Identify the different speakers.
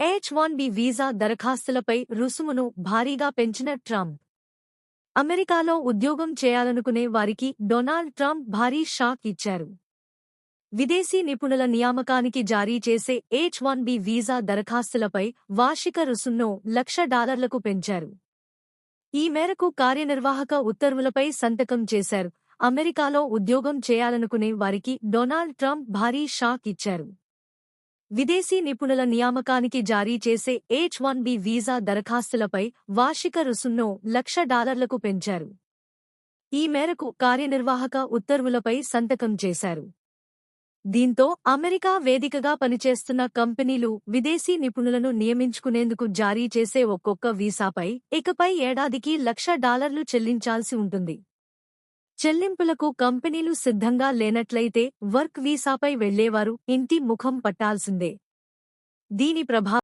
Speaker 1: H-1B visa దరఖాస్తులపై రుసుమును భారీగా పెంచిన ట్రంప్. అమెరికాలో ఉద్యోగం చేయాలనుకునే వారికి డొనాల్డ్ ట్రంప్ భారీ షాక్ ఇచ్చారు. విదేశీ నిపుణుల నియామకానికి జారీ చేసే H-1B వీసా దరఖాస్తులపై వార్షిక రుసుంను $1,00,000కు పెంచారు. ఈ మేరకు కార్యనిర్వాహక ఉత్తర్వులపై సంతకం చేశారు. అమెరికాలో ఉద్యోగం చేయాలనుకునే వారికి డొనాల్డ్ ట్రంప్ భారీ షాక్ ఇచ్చారు. విదేశీ నిపుణుల నియామకానికి జారీ చేసే H-1B వీసా దరఖాస్తులపై వార్షిక రుసుంను $1,00,000కు పెంచారు. ఈ మేరకు కార్యనిర్వాహక ఉత్తర్వులపై సంతకం చేశారు. దీంతో అమెరికా వేదికగా పనిచేస్తున్న కంపెనీలు విదేశీ నిపుణులను నియమించుకునేందుకు జారీ చేసే ఒక్కొక్క వీసాపై ఇకపై ఏడాదికి $1,00,000 చెల్లించాల్సి ఉంటుంది. చెల్లింపులకు కంపెనీలు సిద్ధంగా లేనట్లయితే వర్క్ వీసాపై వెళ్లేవారు ఇంటి ముఖం పట్టాల్సిందే. దీని ప్రభావం